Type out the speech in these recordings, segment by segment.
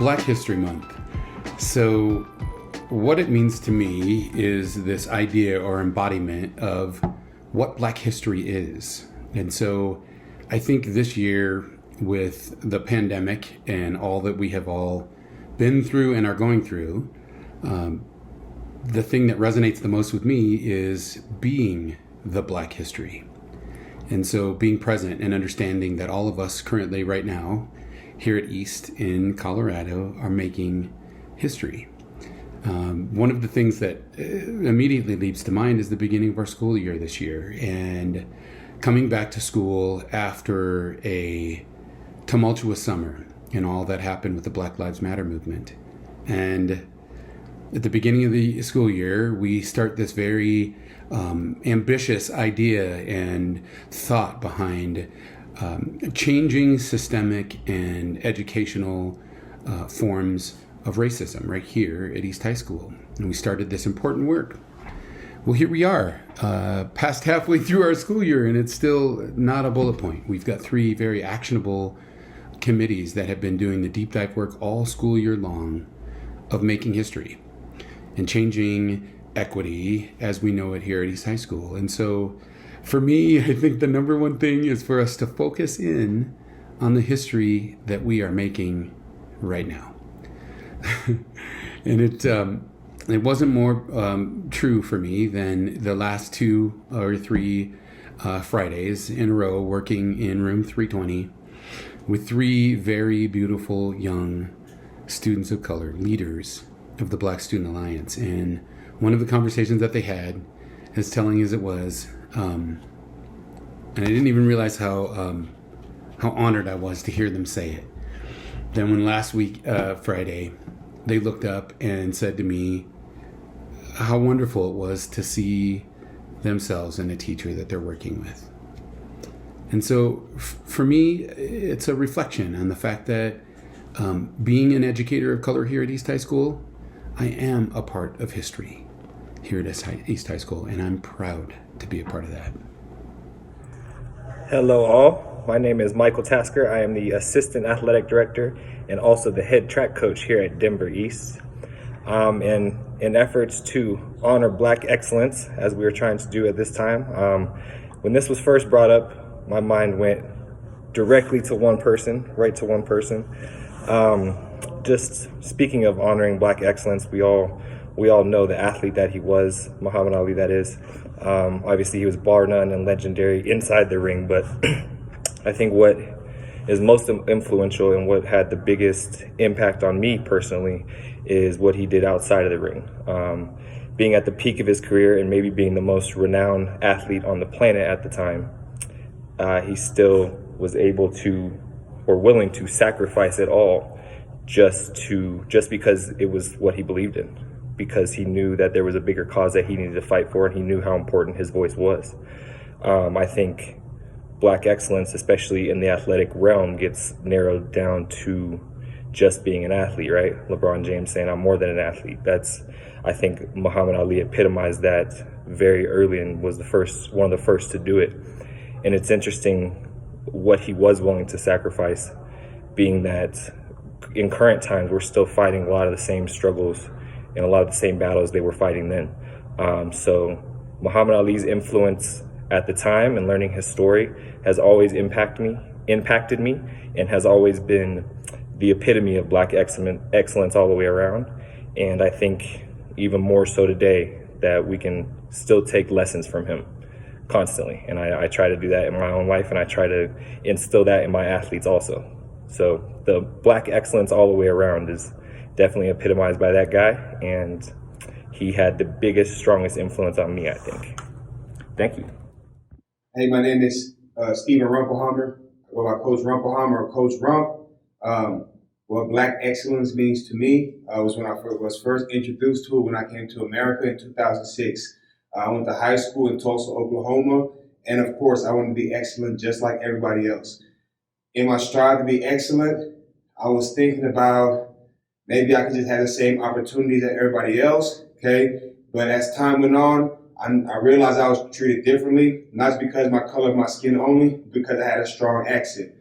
Black History Month. So, what it means to me is this idea or embodiment of what Black history is. And so, I think this year, with the pandemic and all that we have all been through and are going through, the thing that resonates the most with me is being the Black history. And so being present and understanding that all of us currently right now here at East in Colorado are making history. One of the things that immediately leaps to mind is the beginning of our school year this year and coming back to school after a tumultuous summer and all that happened with the Black Lives Matter movement. And at the beginning of the school year, we start this very ambitious idea and thought behind changing systemic and educational forms of racism right here at East High School. And we started this important work. Well, here we are, past halfway through our school year, and it's still not a bullet point. We've got 3 very actionable committees that have been doing the deep dive work all school year long of making history and changing equity as we know it here at East High School. And so for me, I think the number one thing is for us to focus in on the history that we are making right now. And it wasn't more true for me than the last 2 or 3 Fridays in a row working in room 320 with 3 very beautiful young students of color, leaders of the Black Student Alliance. And one of the conversations that they had, as telling as it was, and I didn't even realize how honored I was to hear them say it. Then when last week, Friday, they looked up and said to me how wonderful it was to see themselves in a teacher that they're working with. And so for me, it's a reflection on the fact that being an educator of color here at East High School, I am a part of history here at East High School, and I'm proud to be a part of that. Hello all, my name is Michael Tasker. I am the Assistant Athletic Director and also the head track coach here at Denver East. And in efforts to honor Black excellence, as we were trying to do at this time, when this was first brought up, my mind went directly to one person, right to one person. Just speaking of honoring Black excellence, we all know the athlete that he was, Muhammad Ali, that is. Obviously, he was bar none and legendary inside the ring, but I think what is most influential and what had the biggest impact on me personally is what he did outside of the ring. Being at the peak of his career and maybe being the most renowned athlete on the planet at the time, he still was able to, or willing to, sacrifice it all just because it was what he believed in, because he knew that there was a bigger cause that he needed to fight for, and he knew how important his voice was. I think Black excellence, especially in the athletic realm, gets narrowed down to just being an athlete, right? LeBron James saying, "I'm more than an athlete." I think Muhammad Ali epitomized that very early and was one of the first to do it. And it's interesting what he was willing to sacrifice, being that in current times, we're still fighting a lot of the same struggles and a lot of the same battles they were fighting then. So Muhammad Ali's influence at the time and learning his story has always impacted me and has always been the epitome of Black excellence all the way around. And I think even more so today that we can still take lessons from him constantly. And I try to do that in my own life, and I try to instill that in my athletes also. So the Black excellence all the way around is definitely epitomized by that guy, and he had the biggest, strongest influence on me, I think. Thank you. Hey, my name is Stephen Rumpelhammer. I go by Coach Rumpelhammer or Coach Rump. What Black excellence means to me was when I was first introduced to it when I came to America in 2006. I went to high school in Tulsa, Oklahoma, and of course, I wanted to be excellent just like everybody else. In my strive to be excellent, I was thinking about maybe I could just have the same opportunities as everybody else, okay? But as time went on, I realized I was treated differently, not because of my color of my skin only, because I had a strong accent.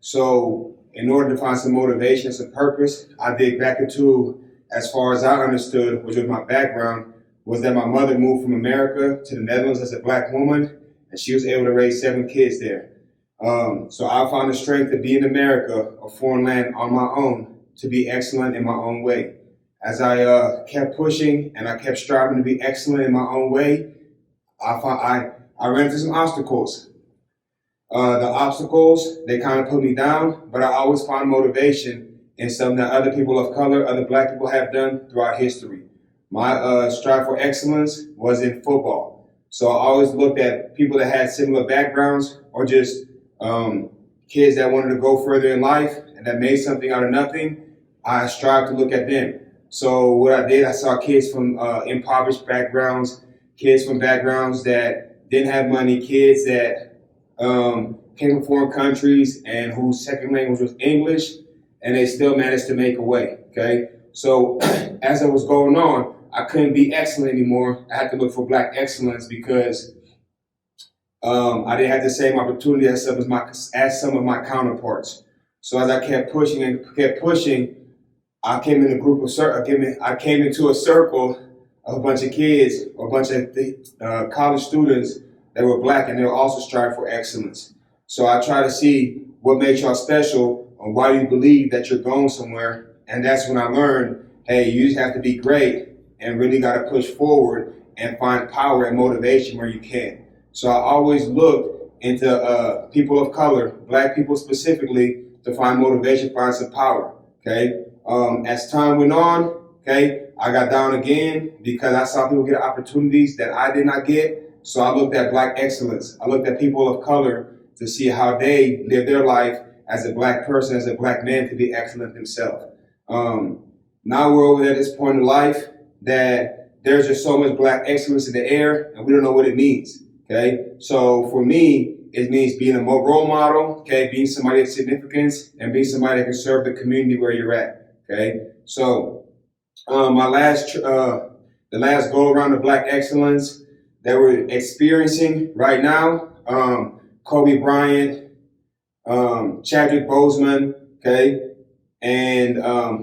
So in order to find some motivation, some purpose, I dig back into, as far as I understood, which was my background, was that my mother moved from America to the Netherlands as a black woman, and she was able to raise 7 kids there. So I found the strength to be in America, a foreign land, on my own, to be excellent in my own way. As I kept pushing and I kept striving to be excellent in my own way, I ran into some obstacles. The obstacles, they kind of put me down, but I always find motivation in something that other people of color, other black people have done throughout history. My strive for excellence was in football. So I always looked at people that had similar backgrounds or just kids that wanted to go further in life and that made something out of nothing. I strive to look at them. So what I did, I saw kids from impoverished backgrounds, kids from backgrounds that didn't have money, kids that came from foreign countries and whose second language was English, and they still managed to make a way, okay? So as I was going on, I couldn't be excellent anymore. I had to look for black excellence because I didn't have the same opportunity as some of my counterparts. So as I kept pushing and kept pushing, I came into a circle of a bunch of kids, or a bunch of college students that were black, and they were also striving for excellence. So I try to see what makes y'all special and why you believe that you're going somewhere. And that's when I learned, hey, you just have to be great and really got to push forward and find power and motivation where you can. So I always looked into people of color, black people specifically, to find motivation, find some power, okay? As time went on, okay, I got down again because I saw people get opportunities that I did not get. So I looked at black excellence. I looked at people of color to see how they live their life as a black person, as a black man, to be excellent themselves. Now we're over at this point in life that there's just so much black excellence in the air, and we don't know what it means, okay? So for me, it means being a role model, okay, being somebody of significance, and being somebody that can serve the community where you're at, okay? So the last go around of black excellence that we're experiencing right now, Kobe Bryant, Chadwick Boseman, okay? And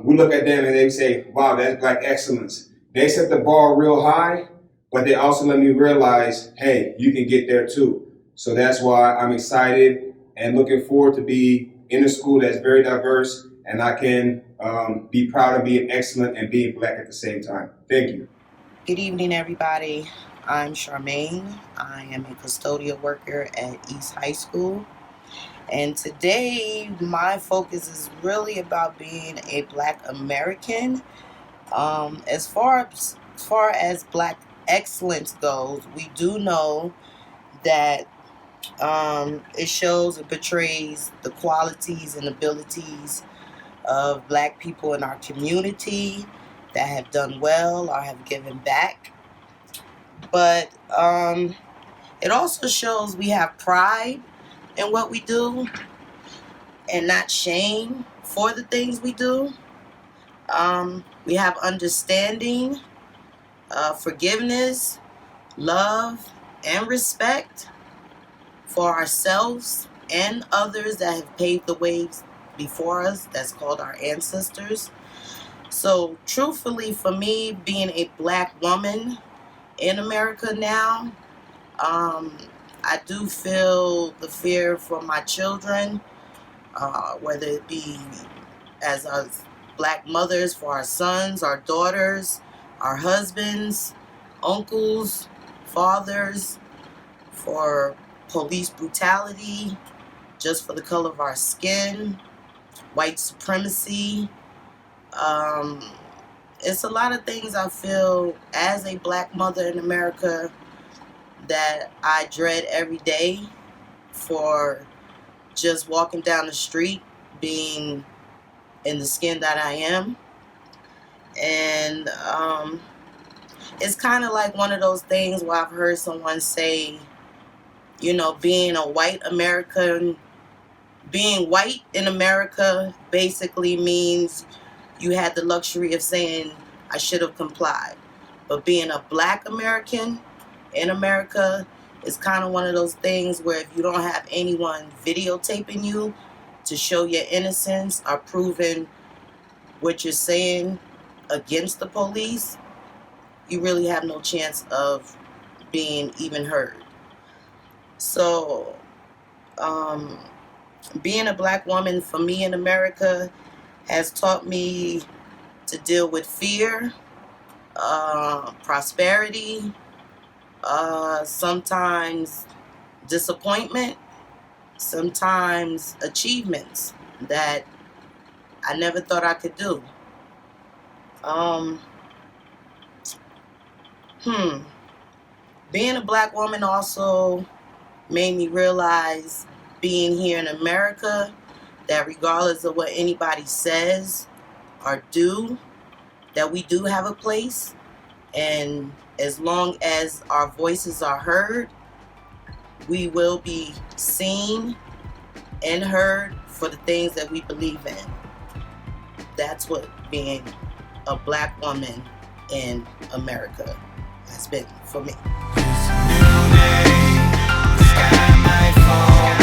we look at them and they say, wow, that's black excellence. They set the bar real high, but they also let me realize, hey, you can get there too. So that's why I'm excited and looking forward to be in a school that's very diverse, and I can be proud of being excellent and being black at the same time. Thank you. Good evening, everybody. I'm Charmaine. I am a custodial worker at East High School. And today, my focus is really about being a Black American. As far as Black excellence goes, we do know that it shows, it portrays the qualities and abilities of Black people in our community that have done well or have given back. But it also shows we have pride in what we do and not shame for the things we do. We have understanding, forgiveness, love, and respect for ourselves and others that have paved the ways before us. That's called our ancestors. So truthfully, for me, being a Black woman in America now, I do feel the fear for my children, whether it be as us Black mothers, for our sons, our daughters, our husbands, uncles, fathers, for police brutality, just for the color of our skin, white supremacy. It's a lot of things I feel as a Black mother in America that I dread every day, for just walking down the street, being in the skin that I am. And it's kind of like one of those things where I've heard someone say, you know, being white in America basically means you had the luxury of saying, I should have complied. But being a Black American in America is kind of one of those things where if you don't have anyone videotaping you to show your innocence or proving what you're saying against the police, you really have no chance of being even heard. So, being a black woman for me in America has taught me to deal with fear, prosperity, sometimes disappointment, sometimes achievements that I never thought I could do. Being a black woman also made me realize, being here in America, that regardless of what anybody says or do, that we do have a place, and as long as our voices are heard, we will be seen and heard for the things that we believe in. That's what being a black woman in America has been for me. It's a new day, the sky might fall.